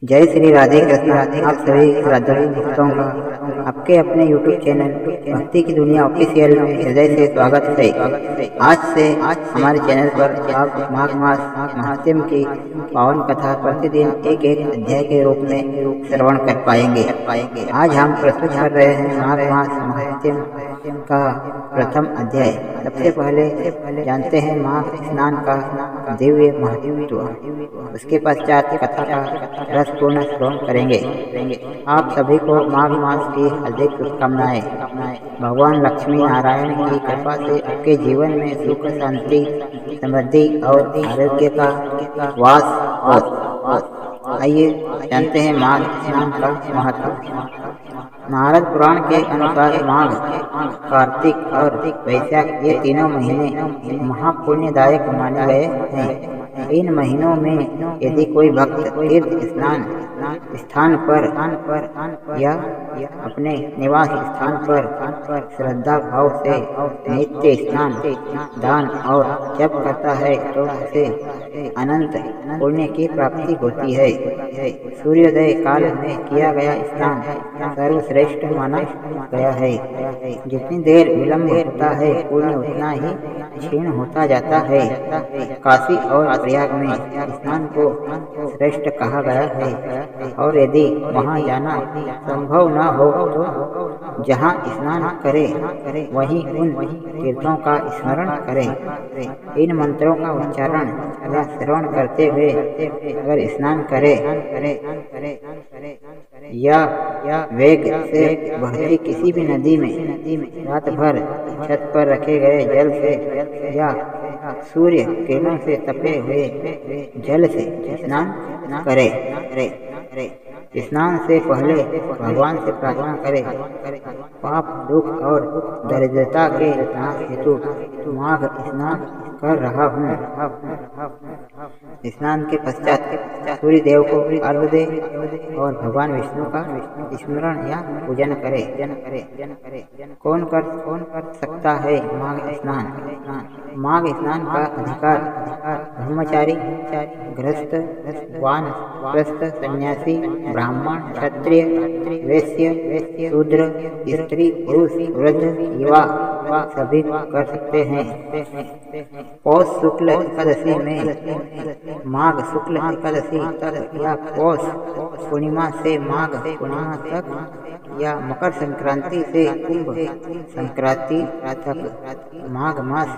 जय श्री राधे कृष्ण। आप सभी श्रद्धालु भक्तों का आपके अपने YouTube चैनल भक्ति की दुनिया ऑफिशियल में हृदय से स्वागत है। आज से हमारे चैनल पर आप माघ मास महात्म्य की पावन कथा प्रतिदिन एक एक अध्याय के रूप में श्रवण कर पाएंगे। आज हम प्रस्तुत कर रहे हैं माघ मास महात्म्य का प्रथम अध्याय। सबसे पहले जानते हैं माघ स्नान का दिव्य महत्व, उसके पश्चात कथा का रसपूर्ण श्रवण करेंगे। आप सभी को माघ मास की हार्दिक शुभकामनाएं। भगवान लक्ष्मी नारायण की कृपा से आपके जीवन में सुख, शांति, समृद्धि और आरोग्य का वास हो। आइए जानते हैं माघ स्नान का महत्व। नारद पुराण के अनुसार माघ, कार्तिक और वैशाख ये तीनों महीने महापुण्यदायक माने गए हैं। इन महीनों में यदि कोई भक्त तीर्थ स्नान स्थान पर या अपने निवास स्थान पर श्रद्धा भाव से नित्य स्नान, दान और जप करता है तो उसे अनंत पुण्य की प्राप्ति होती है। सूर्योदय काल में किया गया स्नान सर्वश्रेष्ठ माना गया है। जितनी देर विलंब होता है पुण्य उतना ही क्षीण होता जाता है। काशी और प्रयाग में स्नान को श्रेष्ठ कहा गया है, और यदि वहां जाना संभव न हो तो जहां स्नान करे वहीं उन तीर्थों का स्मरण करें। इन मंत्रों का उच्चारण या श्रवण करते हुए अगर स्नान करे या वेग से बहती किसी भी नदी में रात भर छत पर रखे गए जल से या सूर्य किरणों से तपे हुए जल से स्नान करे। स्नान से पहले भगवान से प्रार्थना करे, पाप, दुख और दरिद्रता के नाश हेतु माघ स्नान कर रहा हूँ। स्नान के पश्चात सूर्य देव को अर्घ्य दे और भगवान विष्णु का स्मरण या पूजन करे। कौन कर सकता है माघ स्नान? माघ स्नान का अधिकार ब्रह्मचारी, गृहस्थ, वानप्रस्थ, सन्यासी, ब्राह्मण, क्षत्रिय, वैश्य, शूद्र, स्त्री, पुरुष, वृद्ध, युवा सभी कर सकते हैं। पौष शुक्ल एकादशी में माघ शुक्ल एकादशी तक या पौष पूर्णिमा से माघ पूर्णिमा तक या मकर संक्रांति से कुंभ संक्रांति तक माघ मास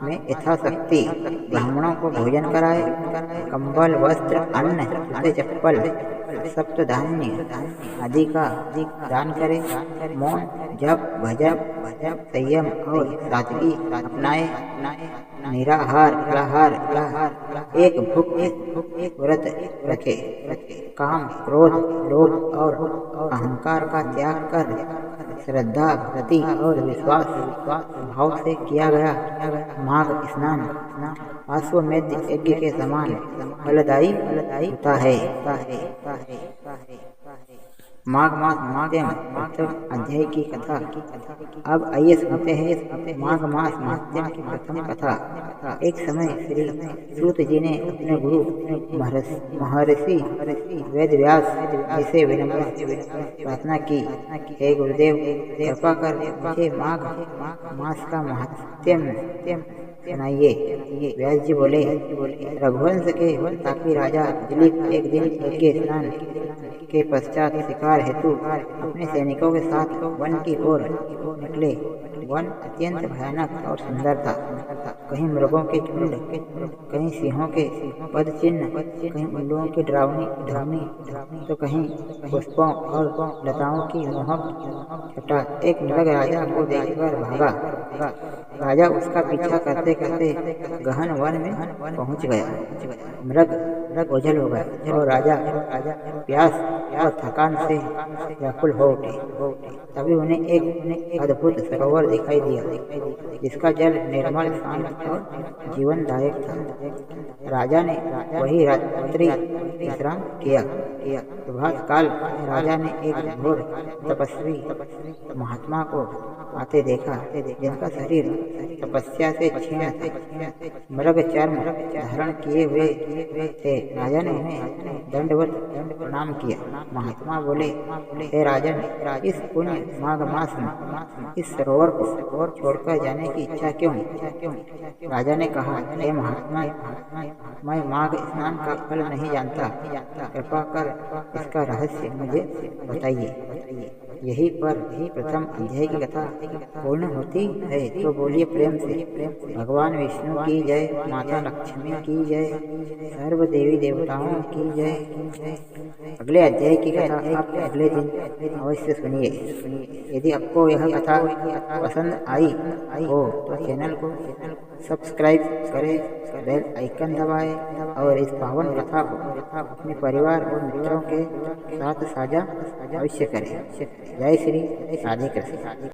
में यथाशक्ति ब्राह्मणों को भोजन कराए। कंबल, वस्त्र, अन्न, जूते, चप्पल, सप्त धान्य आदि का दान करे। मौन, जप, भजप, संयम और सादगी अपनाए। निराहार, एक भूख व्रत रखे। काम, क्रोध, लोभ और अहंकार का त्याग कर श्रद्धा, भक्ति और विश्वास भाव से किया गया माघ स्नान अश्वमेध यज्ञ के समान फलदायी होता है। माघ मास महात्म्य अध्याय की कथा। अब आइए सुनते हैं माघ मास महात्म्य की प्रथम कथा। एक समय श्री सूत जी ने अपने गुरु महर्षि वेदव्यास जी से विनम्र प्रार्थना की, हे गुरुदेव, कृपा कर मुझे माघ मास का महात्म्य सुनाइए। व्यास जी बोले, रघुवंश के तापी राजा दिलीप एक दिन यज्ञ स्नान के पश्चात शिकार हेतु अपने सैनिकों के साथ वन की ओर निकले। वन अत्यंत भयानक और सुंदर था। कहीं मृगों के झुंड, कहीं सिंहों के पद चिन्ह, कहीं उल्लुओं की डरावनी तो कहीं पुष्पों और लताओं की मोहक छटा। एक मृग राजा को देखकर भागा। राजा उसका पीछा करते करते गहन वन में पहुंच गया। मृग ओझल हो गया और राजा प्यास और थकान से व्याकुल हो उठे। तभी उन्हें एक अद्भुत सरोवर दिखाई दिया, जिसका जल निर्मल, शांत और जीवनदायक था। राजा ने वही रात्रि विश्राम किया। प्रभात काल राजा ने एक घोर तपस्वी महात्मा को आते देखा, जिनका शरीर तपस्या से क्षीण था, मृग चर्म धारण किए हुए थे। राजा ने उन्हें दंडवत प्रणाम किया। महात्मा बोले, हे राजन, इस पुण्य माघ मास में इस सरोवर को छोड़कर जाने की इच्छा क्यों? राजा ने कहा, हे महात्मा, मैं माघ स्नान का फल नहीं जानता, कृपा कर इसका रहस्य मुझे बताइए। यही पर प्रथम अध्याय की कथा पूर्ण होती है। तो बोलिए प्रेम से, भगवान विष्णु की जय, माता लक्ष्मी की जय, सर्व देवी देवताओं की जय। अगले अध्याय की कथा आप अगले दिन अवश्य सुनिए। यदि आपको यह कथा पसंद आई हो तो चैनल को सब्सक्राइब करें, बेल आइकन दबाएं और इस पावन कथा को अपने परिवार और मित्रों के साथ साझा अवश्य करें। जय श्री राधे कृष्ण।